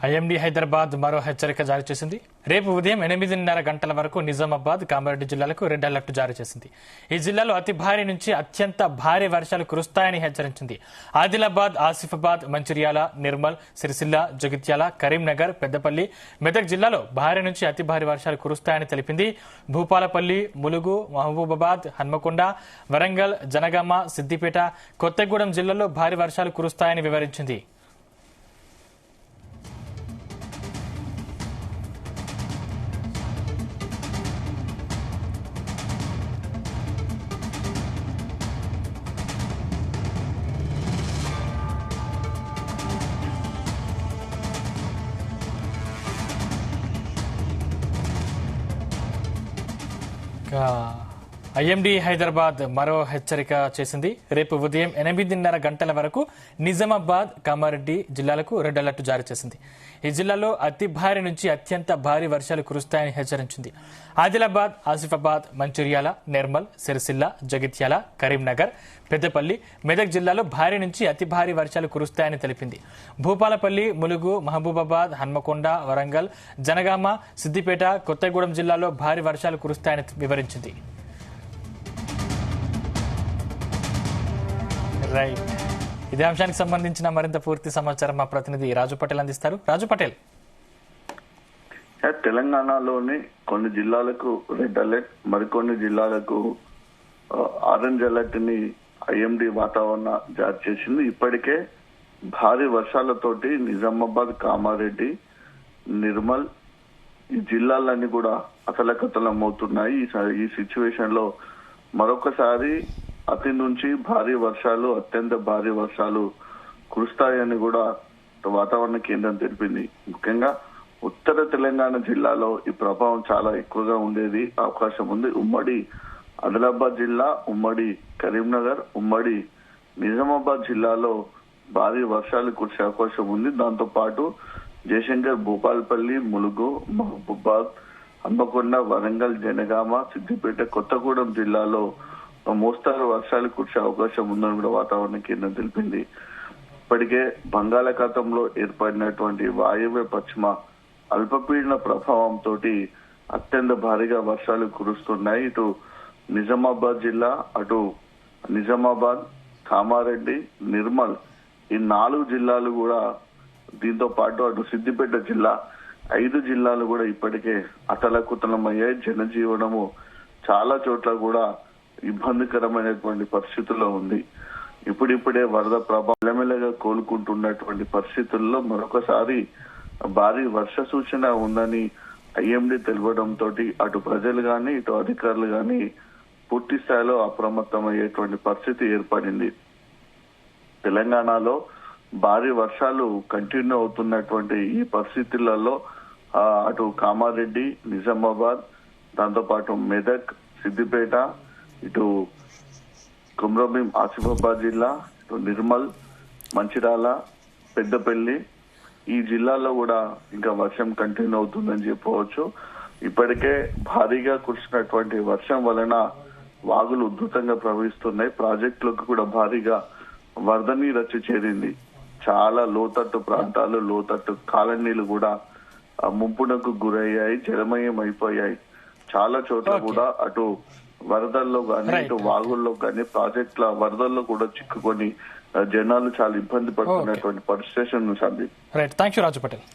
IMD Hyderabad మరో హెచ్చరిక జారీ చేసింది. రేపు ఉదయం 8:30 గంటల వరకు నిజామాబాద్, కామారెడ్డి జిల్లాలకు రెడ్ అలర్ట్ జారీ చేసింది. ఈ జిల్లాలో అతి భారీ నుంచి అత్యంత భారీ వర్షాలు కురుస్తాయని హెచ్చరించింది. ఆదిలాబాద్, ఆసిఫాబాద్, మంచిర్యాల, నిర్మల్, సిరిసిల్ల, జగిత్యాల, కరీంనగర్, పెద్దపల్లి, మెదక్ జిల్లాలో భారీ నుంచి అతి భారీ వర్షాలు కురుస్తాయని తెలిపింది. భూపాలపల్లి, ములుగు, మహబూబాబాద్, హన్మకొండ, వరంగల్, జనగామ, సిద్దిపేట, కొత్తగూడెం జిల్లాల్లో భారీ వర్షాలు కురుస్తాయని వివరించింది. ఐఎండీ హైదరాబాద్ మరో హెచ్చరిక చేసింది. రేపు ఉదయం 8:30 గంటల వరకు నిజామాబాద్, కామారెడ్డి జిల్లాలకు రెడ్ అలర్ట్ జారీ చేసింది. ఈ జిల్లాలో అతి భారీ నుంచి అత్యంత భారీ వర్షాలు కురుస్తాయని హెచ్చరించింది. ఆదిలాబాద్, ఆసిఫాబాద్, మంచిర్యాల, నిర్మల్, సిరిసిల్ల, జగిత్యాల, కరీంనగర్, పెద్దపల్లి, మెదక్ జిల్లాలో భారీ నుంచి అతి భారీ వర్షాలు కురుస్తాయని తెలిపింది. భూపాలపల్లి, ములుగు, మహబూబాబాద్, హన్మకొండ, వరంగల్, జనగామ, సిద్దిపేట, కొత్తగూడెం జిల్లాలో భారీ వర్షాలు కురుస్తాయని వివరించింది. రైట్, ఇదే అంశానికి సంబంధించిన మరింత పూర్తి సమాచారం మా ప్రతినిధి రాజు పటేల్ అందిస్తారు. రాజు పటేల్, తెలంగాణలోని కొన్ని జిల్లాలకు రెడ్ అలర్ట్, మరికొన్ని జిల్లాలకు ఆరెంజ్ అలర్ట్ ని ఐఎండీ వాతావరణ జారీ చేసింది. ఇప్పటికే భారీ వర్షాలతోటి నిజామాబాద్, కామారెడ్డి, నిర్మల్ ఈ జిల్లాలన్నీ కూడా అతలకతలమవుతున్నాయి. ఈ సిచ్యువేషన్ లో మరొకసారి అతి నుంచి భారీ వర్షాలు, అత్యంత భారీ వర్షాలు కురుస్తాయని కూడా వాతావరణ కేంద్రం తెలిపింది. ముఖ్యంగా ఉత్తర తెలంగాణ జిల్లాలో ఈ ప్రభావం చాలా ఎక్కువగా ఉండేది అవకాశం ఉంది. ఉమ్మడి ఆదిలాబాద్ జిల్లా, ఉమ్మడి కరీంనగర్, ఉమ్మడి నిజామాబాద్ జిల్లాలో భారీ వర్షాలు కురిసే అవకాశం ఉంది. దాంతో పాటు జయశంకర్, భూపాలపల్లి, ములుగు, మహబూబాద్, హన్మకొండ, వరంగల్, జనగామ, సిద్దిపేట, కొత్తగూడెం జిల్లాలో మోస్తారు వర్షాలు కురిసే అవకాశం ఉందని కూడా వాతావరణ కేంద్రం తెలిపింది. ఇప్పటికే బంగాళాఖాతంలో ఏర్పడినటువంటి వాయువ్య పశ్చిమ అల్పపీడన ప్రభావంతో అత్యంత భారీగా వర్షాలు కురుస్తున్నాయి. ఇటు నిజామాబాద్ జిల్లా, అటు నిజామాబాద్, కామారెడ్డి, నిర్మల్ ఈ 4 జిల్లాలు కూడా, దీంతో పాటు అటు సిద్దిపేట జిల్లా, 5 జిల్లాలు కూడా ఇప్పటికే అతలకుతలమయ్యాయి. జనజీవనము చాలా చోట్ల కూడా ఇబ్బందికరమైనటువంటి పరిస్థితుల్లో ఉంది. ఇప్పుడిప్పుడే వరద ప్రభావం మెల్లమెల్లగా కోలుకుంటున్నటువంటి పరిస్థితుల్లో మరొకసారి భారీ వర్ష సూచన ఉందని ఐఎండీ తెలపడంతో అటు ప్రజలు గాని, ఇటు అధికారులు గాని పూర్తి స్థాయిలో అప్రమత్తమయ్యేటువంటి పరిస్థితి ఏర్పడింది. తెలంగాణలో భారీ వర్షాలు కంటిన్యూ అవుతున్నటువంటి ఈ పరిస్థితులలో అటు కామారెడ్డి, నిజామాబాద్, దాంతోపాటు మెదక్, సిద్దిపేట, ఇటు కుమ్రంభీం, ఆసిఫాబాద్ జిల్లా, ఇటు నిర్మల్, మంచిర్యాల, పెద్దపల్లి ఈ జిల్లాల్లో కూడా ఇంకా వర్షం కంటిన్యూ అవుతుందని చెప్పవచ్చు. ఇప్పటికే భారీగా కురిసినటువంటి వర్షం వలన వాగులు ఉధృతంగా ప్రవహిస్తున్నాయి. ప్రాజెక్టులకు కూడా భారీగా వరద నీరు వచ్చి చేరింది. చాలా లోతట్టు ప్రాంతాలు, లోతట్టు కాలనీలు కూడా ముంపునకు గురయ్యాయి, జలమయం అయిపోయాయి. చాలా చోట్ల కూడా అటు వరదల్లో గానీ, ఇటు వాగుల్లో గానీ, ప్రాజెక్టుల వరదల్లో కూడా చిక్కుకొని జనాలు చాలా ఇబ్బంది పడుతున్నటువంటి పరిస్థితి ఉంది. రైట్, థాంక్యూ రాజు పటేల్.